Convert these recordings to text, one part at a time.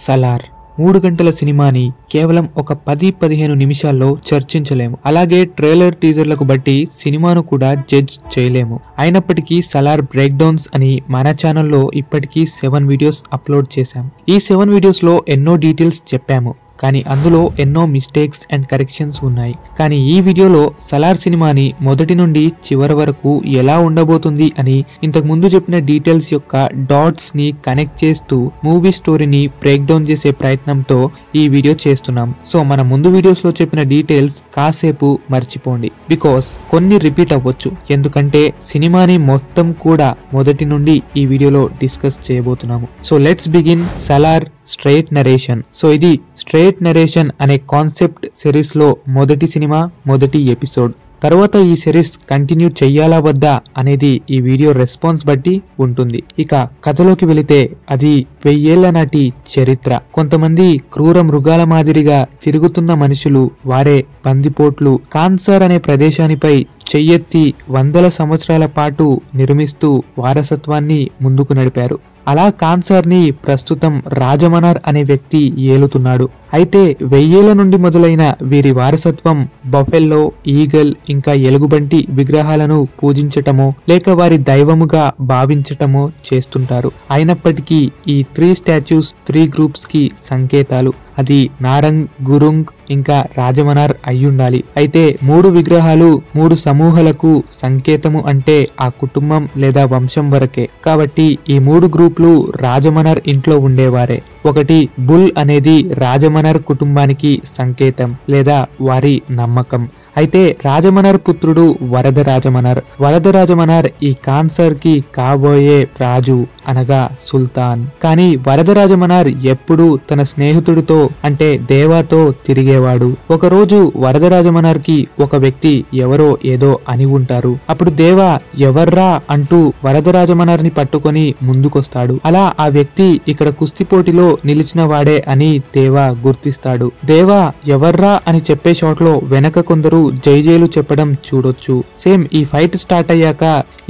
సలార్ 3 గంటల సినిమాని కేవలం ఒక 10-15 నిమిషాల్లో చర్చించలేము. అలాగే ట్రైలర్ టీజర్లకు బట్టి సినిమాను కూడా జడ్జ్ చేయలేము. అయినప్పటికీ సలార్ బ్రేక్ డౌన్స్ అని మన ఛానల్లో ఇప్పటికీ 7 వీడియోస్ అప్లోడ్ చేశాం. ఈ 7 వీడియోస్లో ఎన్నో డీటెయిల్స్ చెప్పాము, కానీ అందులో ఎన్నో మిస్టేక్స్ అండ్ కరెక్షన్స్ ఉన్నాయి. కానీ ఈ వీడియోలో సలార్ సినిమాని మొదటి నుండి చివరి వరకు ఎలా ఉండబోతుంది అని ఇంతకు ముందు చెప్పిన డీటెయిల్స్ యొక్క డాట్స్ ని కనెక్ట్ చేస్తూ మూవీ స్టోరీని బ్రేక్ డౌన్ చేసే ప్రయత్నంతో ఈ వీడియో చేస్తున్నాం. సో మన ముందు వీడియోస్ లో చెప్పిన డీటెయిల్స్ కాసేపు మర్చిపోండి, బికాస్ కొన్ని రిపీట్ అవ్వచ్చు. ఎందుకంటే సినిమాని మొత్తం కూడా మొదటి నుండి ఈ వీడియోలో డిస్కస్ చేయబోతున్నాము. So let's begin Salaar straight narration. So ఇది స్ట్రైట్ నరేషన్ అనే కాన్సెప్ట్ సిరీస్ లో మొదటి సినిమా, మొదటి ఎపిసోడ్. తర్వాత ఈ సిరీస్ కంటిన్యూ చెయ్యాలా వద్దా అనేది ఈ వీడియో రెస్పాన్స్ బట్టి ఉంటుంది. ఇక కథలోకి వెళితే అది 1000 ఏళ్ల నాటి చరిత్ర. కొంతమంది క్రూర మృగాల మాదిరిగా తిరుగుతున్న మనుషులు, వారే బందిపోట్లు కాన్సర్ అనే ప్రదేశానిపై చెయ్యెత్తి 100 సంవత్సరాల పాటు నిర్మిస్తూ వారసత్వాన్ని ముందుకు నడిపారు. అలా కాన్సర్ ని ప్రస్తుతం రాజమనార్ అనే వ్యక్తి ఏలుతున్నాడు. అయితే 1000 ఏళ్ల నుండి మొదలైన వీరి వారసత్వం బఫెల్లో, ఈగల్ ఇంకా ఎలుగుబంటి విగ్రహాలను పూజించటమో లేక వారి దైవముగా భావించటమో చేస్తుంటారు. అయినప్పటికీ ఈ 3 స్టాచ్యూస్ 3 గ్రూప్స్ కి సంకేతాలు. అది నారంగ్, గురుంగ్ ఇంకా రాజమనార్ అయ్యుండాలి. అయితే 3 విగ్రహాలు 3 సమూహాలకు సంకేతము అంటే ఆ కుటుంబం లేదా వంశం వరకే. కాబట్టి ఈ 3 గ్రూపులు రాజమనార్ ఇంట్లో ఉండేవారే. ఒకటి బుల్ అనేది రాజమనార్ కుటుంబానికి సంకేతం లేదా వారి నమ్మకం. అయితే రాజమనార్ పుత్రుడు వరద రాజమనార్. వరద రాజమనార్ ఈ కాన్సర్ కి కాబోయే రాజు అనగా సుల్తాన్. కానీ వరద రాజమనార్ ఎప్పుడు తన స్నేహితుడితో అంటే దేవాతో తిరిగేవాడు. ఒకరోజు వరద రాజమనార్ కి ఒక వ్యక్తి ఎవరో ఏదో అని ఉంటారు. అప్పుడు దేవా ఎవర్రా అంటూ వరద రాజమనార్ ని పట్టుకొని ముందుకొస్తాడు. అలా ఆ వ్యక్తి ఇక్కడ కుస్తీ పోటీలో నిలిచిన వాడే అని దేవా గుర్తిస్తాడు. దేవా ఎవర్రా అని చెప్పే షాట్ లో వెనక కొందరు జైజేలు చెప్పడం చూడొచ్చు. సేమ్ ఈ ఫైట్ స్టార్ట్ అయ్యాక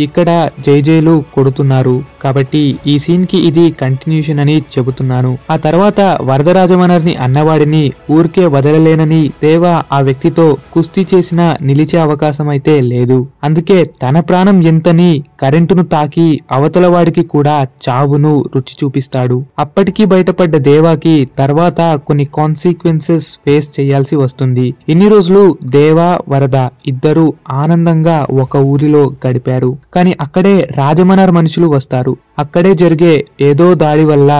ఇక్కడ జైజేలు కొడుతున్నారు. కాబట్టి ఈ సీన్ కి ఇది కంటిన్యూషన్ అని చెబుతున్నాను. ఆ తర్వాత వరదరాజమనర్ ని అన్నవాడిని ఊరికే వదలలేనని దేవా ఆ వ్యక్తితో కుస్తీ చేసినా నిలిచే అవకాశం అయితే లేదు. అందుకే తన ప్రాణం ఎంతని కరెంటును తాకి అవతల వాడికి కూడా చావును రుచి చూపిస్తాడు. అప్పటికీ బయటపడ్డ దేవాకి తర్వాత కొన్ని కాన్సిక్వెన్సెస్ ఫేస్ చేయాల్సి వస్తుంది. ఇన్ని రోజులు దేవా వరద ఇద్దరు ఆనందంగా ఒక ఊరిలో గడిపారు. కానీ అక్కడే రాజమనార్ మనుషులు వస్తారు. అక్కడే జరిగే ఏదో దాడి వల్ల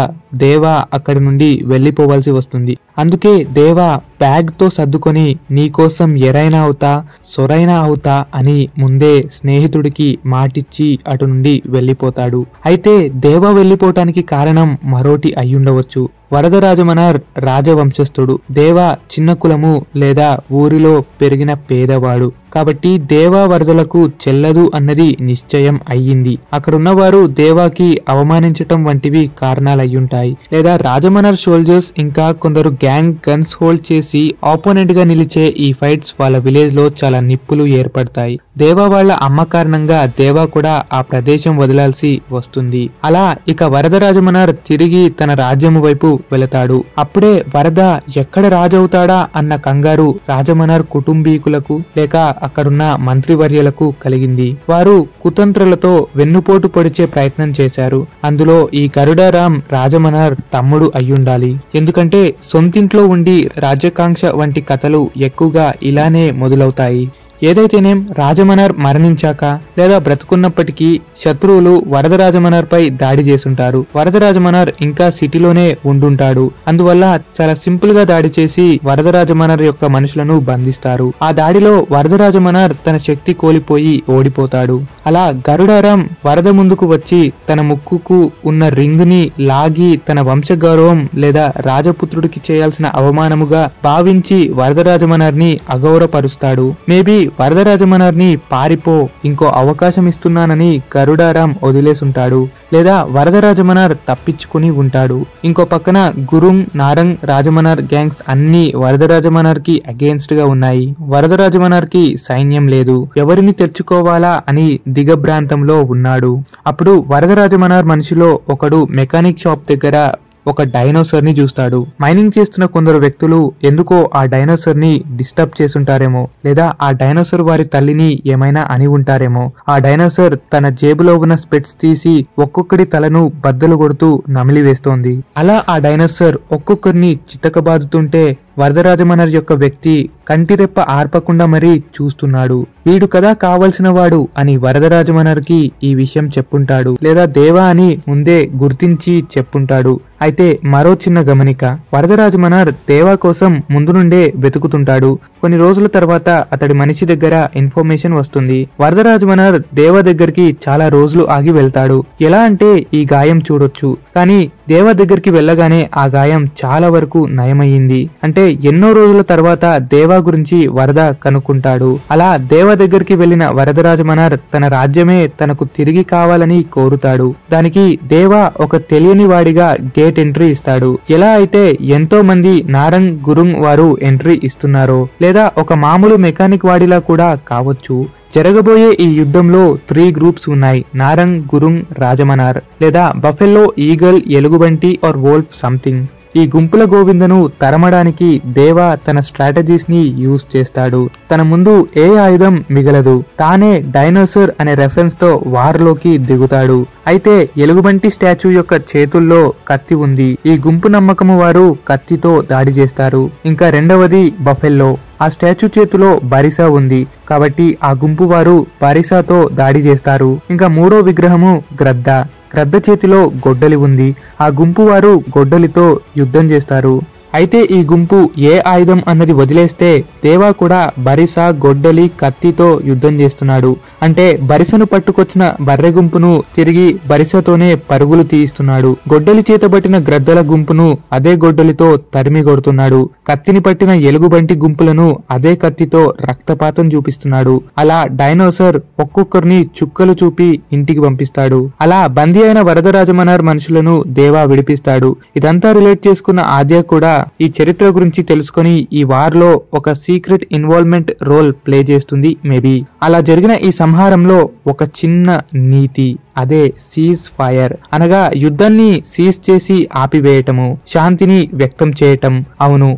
దేవా అక్కడి నుండి వెళ్లిపోవాల్సి వస్తుంది. అందుకే దేవా బ్యాగ్ తో సర్దుకొని నీకోసం ఎరైనా అవుతా సొరైనా అవుతా అని ముందే స్నేహితుడికి మాటిచ్చి అటు నుండి వెళ్లిపోతాడు. అయితే దేవా వెళ్లిపోవటానికి కారణం మరోటి అయ్యుండవచ్చు. వరద రాజమనార్ రాజవంశస్థుడు. దేవా చిన్న కులము లేదా ఊరిలో పెరిగిన పేదవాడు. కాబట్టి దేవా వరదలకు చెల్లదు అన్నది నిశ్చయం అయ్యింది. అక్కడున్నవారు దేవాకి అవమానించటం వంటివి కారణాలయ్యుంటాయి. లేదా రాజమనార్ సోల్జర్స్ ఇంకా కొందరు గ్యాంగ్ గన్స్ హోల్డ్ చేసి ఆపోనెంట్ గా నిలిచే ఈ ఫైట్స్ వాళ్ళ విలేజ్ లో చాలా నిప్పులు ఏర్పడతాయి. దేవా వాళ్ళ అమ్మ కారణంగా దేవా కూడా ఆ ప్రదేశం వదలాల్సి వస్తుంది. అలా ఇక వరద రాజమనార్ తిరిగి తన రాజ్యము వైపు వెళతాడు. అప్పుడే వరద ఎక్కడ రాజవుతాడా అన్న కంగారు రాజమనార్ కుటుంబీకులకు లేక అక్కడున్న మంత్రివర్యులకు కలిగింది. వారు కుతంత్రులతో వెన్నుపోటు పొడిచే ప్రయత్నం చేశారు. అందులో ఈ గరుడారాం రాజమనార్ తమ్ముడు అయ్యుండాలి. ఎందుకంటే సొంతింట్లో ఉండి రాజ్యాకాంక్ష వంటి కథలు ఎక్కువగా ఇలానే మొదలవుతాయి. ఏదైతేనేం రాజమనార్ మరణించాక లేదా బ్రతుకున్నప్పటికీ శత్రువులు వరద రాజమనార్ పై దాడి చేసుంటారు. వరద రాజమనార్ ఇంకా సిటీలోనే ఉండుంటాడు. అందువల్ల చాలా సింపుల్ గా దాడి చేసి వరద రాజమనార్ యొక్క మనుషులను బంధిస్తారు. ఆ దాడిలో వరద రాజమనార్ తన శక్తి కోల్పోయి ఓడిపోతాడు. అలా గరుడారాం వరద ముందుకు వచ్చి తన ముక్కుకు ఉన్న రింగ్ ని లాగి తన వంశ గౌరవం లేదా రాజపుత్రుడికి చేయాల్సిన అవమానముగా భావించి వరద రాజమనార్ ని అగౌరవపరుస్తాడు. మేబీ వరద రాజమనార్ ని పారిపో, ఇంకో అవకాశం ఇస్తున్నానని గరుడారాం వదిలేసుంటాడు. లేదా వరద రాజమనార్ తప్పించుకుని ఉంటాడు. ఇంకో పక్కన గురుంగ్, నారంగ్, రాజమనార్ గ్యాంగ్స్ అన్ని వరద రాజమనార్ కి అగేన్స్ట్ గా ఉన్నాయి. వరద రాజమనార్ కి సైన్యం లేదు. ఎవరిని తెచ్చుకోవాలా అని దిగభ్రాంతంలో ఉన్నాడు. అప్పుడు వరద రాజమనార్ మనిషిలో ఒకడు మెకానిక్ షాప్ దగ్గర ఒక డైనోసర్ ని చూస్తాడు. మైనింగ్ చేస్తున్న కొందరు వ్యక్తులు ఎందుకో ఆ డైనోసర్ ని డిస్టర్బ్ చేసుంటారేమో, లేదా ఆ డైనోసర్ వారి తల్లిని ఏమైనా అని ఉంటారేమో. ఆ డైనోసర్ తన జేబులో ఉన్న స్పెట్స్ తీసి ఒక్కొక్కడి తలను బద్దలు కొడుతూ నమిలివేస్తోంది. అలా ఆ డైనోసర్ ఒక్కొక్కరిని చితకబాదుతుంటే వరదరాజమనర్ యొక్క వ్యక్తి కంటిరెప్ప ఆర్పకుండా మరీ చూస్తున్నాడు. వీడు కదా కావలసిన వాడు అని వరదరాజమనర్ కి ఈ విషయం చెప్పుంటాడు, లేదా దేవా అని ముందే గుర్తించి చెప్పుంటాడు. అయితే మరో చిన్న గమనిక, వరదరాజమనర్ దేవా కోసం ముందు నుండే వెతుకుతుంటాడు. కొన్ని రోజుల తర్వాత అతడి మనిషి దగ్గర ఇన్ఫర్మేషన్ వస్తుంది. వరదరాజమనర్ దేవా దగ్గరికి చాలా రోజులు ఆగి వెళ్తాడు. ఎలా అంటే ఈ గాయం చూడొచ్చు, కానీ దేవా దగ్గరికి వెళ్ళగానే ఆ గాయం చాలా వరకు నయమయ్యింది. అంటే ఎన్నో రోజుల తర్వాత దేవా గురించి వరద కనుక్కుంటాడు. అలా దేవా దగ్గరికి వెళ్లిన వరదరాజమనర్ తన రాజ్యమే తనకు తిరిగి కావాలని కోరుతాడు. దానికి దేవా ఒక తెలియని వాడిగా గేట్ ఎంట్రీ ఇస్తాడు. ఎలా అయితే ఎంతో మంది నారంగ్ గురుంగ్ వారు ఎంట్రీ ఇస్తున్నారో, లేదా ఒక మామూలు మెకానిక్ వాడిలా కూడా కావచ్చు. జరగబోయే ఈ యుద్ధంలో 3 గ్రూప్స్ ఉన్నాయి: నారంగ్, గురుంగ్, రాజమనార్, లేదా బఫెల్లో, ఈగల్, ఎలుగుబంటి ఆర్ వోల్ఫ్ సంథింగ్. ఈ గుంపుల గోవిందను తరమడానికి దేవా తన స్ట్రాటజీస్ ని యూజ్ చేస్తాడు. తన ముందు ఏ ఆయుధం మిగలదు. తానే డైనోసర్ అనే రెఫరెన్స్ తో వార్లోకి దిగుతాడు. అయితే ఎలుగుబంటి స్టాచ్యూ యొక్క చేతుల్లో కత్తి ఉంది. ఈ గుంపు నమ్మకము వారు కత్తితో దాడి చేస్తారు. ఇంకా రెండవది బఫెల్లో. ఆ స్టాచ్యూ చేతిలో బరిసా ఉంది కాబట్టి ఆ గుంపు వారు బరిసాతో దాడి చేస్తారు. ఇంకా మూడో విగ్రహము గ్రద్ద. గ్రద్ద చేతిలో గొడ్డలి ఉంది. ఆ గుంపు వారు గొడ్డలితో యుద్ధం చేస్తారు. అయితే ఈ గుంపు ఏ ఆయుధం అన్నది వదిలేస్తే దేవా కూడా బరిస, గొడ్డలి, కత్తితో యుద్ధం చేస్తున్నాడు. అంటే బరిసను పట్టుకొచ్చిన బర్రె గుంపును తిరిగి బరిసతోనే పరుగులు తీయిస్తున్నాడు. గొడ్డలి చేతబట్టిన గ్రద్దల గుంపును అదే గొడ్డలితో తరిమి కొడుతున్నాడు. కత్తిని పట్టిన ఎలుగుబంటి గుంపులను అదే కత్తితో రక్తపాతం చూపిస్తున్నాడు. అలా డైనోసర్ ఒక్కొక్కరిని చుక్కలు చూపి ఇంటికి పంపిస్తాడు. అలా బందీ అయిన వరదరాజమనర్ మనుషులను దేవా విడిపిస్తాడు. ఇదంతా రిలేట్ చేసుకున్న ఆద్య కూడా ఈ చరిత్ర గురించి తెలుసుకొని ఈ వార్ లో ఒక సీక్రెట్ ఇన్వాల్వ్మెంట్ రోల్ ప్లే చేస్తుంది మేబీ. అలా జరిగిన ఈ సంహారంలో ఒక చిన్న నీతి, అదే సీజ్ ఫైర్, అనగా యుద్ధాన్ని సీజ్ చేసి ఆపివేయటము, శాంతిని వ్యక్తం చేయటం. అవును,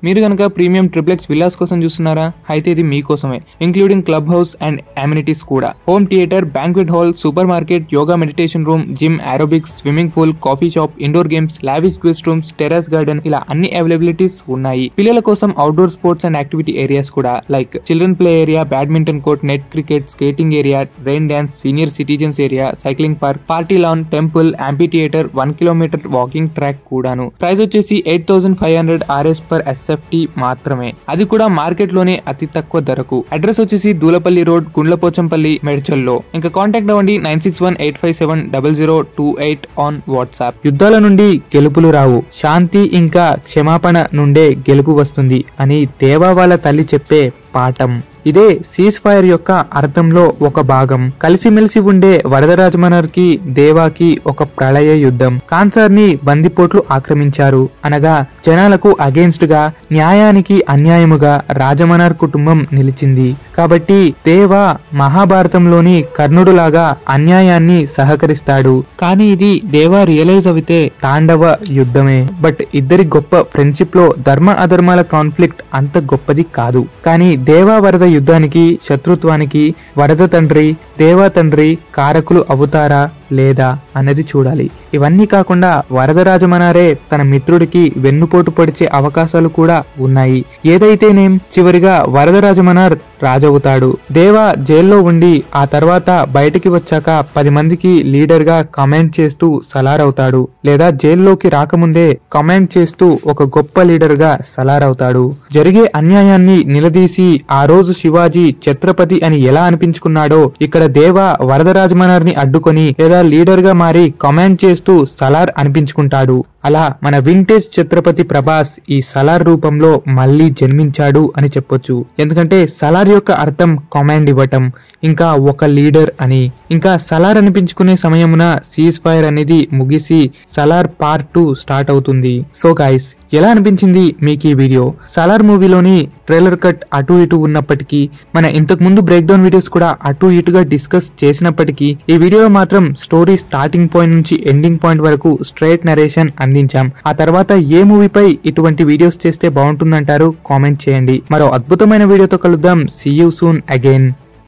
మీరు కనుక ప్రీమియం ట్రిప్లెక్స్ విల్లాస్ కోసం చూస్తున్నారా? అయితే ఇది మీకోసమే. Including club house and amenities కూడా. Home theatre, banquet hall, super market, yoga meditation room, gym, aerobics, swimming pool, coffee shop, indoor games, lavish quiz rooms, terrace garden, ఇలా అన్ని అవైలబిలిటీస్ ఉన్నాయి. పిల్లల కోసం outdoor sports and activity areas కూడా, like children play area, badminton court, net cricket, skating area, rain dance, senior citizens area, cycling park, party lawn, temple, amphitheatre, 1 kilometre walking track కూడాను. Price వచ్చేసి 8500 RS per SF మాత్రమే. అది కూడా market లోనే అతి తక్కువ ధరకు. అడ్రస్ వచ్చేసి దూలపల్లి రోడ్, గుండ్లపోచంపల్లి, మెడ్చల్లో. ఇంకా కాంటాక్ట్ అవ్వండి 9618570028 ఆన్ వాట్సాప్. యుద్ధాల నుండి గెలుపులు రావు, శాంతి ఇంకా క్షమాపణ నుండే గెలుపు వస్తుంది అని దేవా వాళ్ళ తల్లి చెప్పే పాఠం. ఇదే సీజ్ ఫైర్ యొక్క అర్థంలో ఒక భాగం. కలిసిమెలిసి ఉండే వరదరాజమనర్ కి దేవాకి ఒక ప్రళయ యుద్ధం. కాన్సార్ ని బందిపోట్లు ఆక్రమించారు అనగా జనాలకు అగేన్స్ట్ గా, న్యాయానికి అన్యాయముగా రాజమనర్ కుటుంబం నిలిచింది. కాబట్టి దేవా మహాభారతంలోని కర్ణుడులాగా అన్యాయాన్ని సహకరిస్తాడు. కానీ ఇది దేవా రియలైజ్ అయితే తాండవ యుద్ధమే. బట్ ఇద్దరి గొప్ప ఫ్రెండ్షిప్ లో ధర్మ అధర్మాల కాన్ఫ్లిక్ట్ అంత గొప్పది కాదు. కానీ దేవా వరద యుద్ధానికి, శత్రుత్వానికి వరద తండ్రి, దేవా తండ్రి కారకులు అవుతారా లేదా అన్నది చూడాలి. ఇవన్నీ కాకుండా వరదరాజమనారే తన మిత్రుడికి వెన్నుపోటు పొడిచే అవకాశాలు కూడా ఉన్నాయి. ఏదైతేనేం చివరిగా వరదరాజమనార్ రాజవుతాడు. దేవా జైల్లో ఉండి ఆ తర్వాత బయటికి వచ్చాక 10 మందికి లీడర్ గా కమాండ్ చేస్తూ సలారవుతాడు. లేదా జైల్లోకి రాకముందే కమాండ్ చేస్తూ ఒక గొప్ప లీడర్ గా సలారవుతాడు. జరిగే అన్యాయాన్ని నిలదీసి ఆ రోజు శివాజీ ఛత్రపతి అని ఎలా అనిపించుకున్నాడో ఇక్కడ దేవా వరదరాజమనార్ ని అడ్డుకొని లేదా లీడర్ గా మారి కమాండ్ చేస్తూ సలార్ అనిపించుకుంటాడు. అలా మన వింటేజ్ ఛత్రపతి ప్రభాస్ ఈ సలార్ రూపంలో మళ్ళీ జన్మించాడు అని చెప్పొచ్చు. ఎందుకంటే సలార్ యొక్క అర్థం కమాండ్ ఇవ్వటం. ఇంకా ఒక లీడర్ అని. ఇంకా సలార్ అనిపించుకునే సమయమున సీజ్ ఫైర్ అనేది ముగిసి సలార్ పార్ట్ 2 స్టార్ట్ అవుతుంది. సో గైస్, ఎలా అనిపించింది మీకు ఈ వీడియో? సలార్ మూవీలోని ట్రైలర్ కట్ అటు ఇటు ఉన్నప్పటికీ, మన ఇంతకు ముందు బ్రేక్ డౌన్ వీడియోస్ కూడా అటు ఇటుగా డిస్కస్ చేసినప్పటికీ, ఈ వీడియోలో మాత్రం స్టోరీ స్టార్టింగ్ పాయింట్ నుంచి ఎండింగ్ పాయింట్ వరకు స్ట్రైట్ నరేషన్ అందించాం. ఆ తర్వాత ఏ మూవీపై ఇటువంటి వీడియోస్ చేస్తే బాగుంటుందంటారు? కామెంట్ చేయండి. మరో అద్భుతమైన వీడియోతో కలుద్దాం. See you soon again.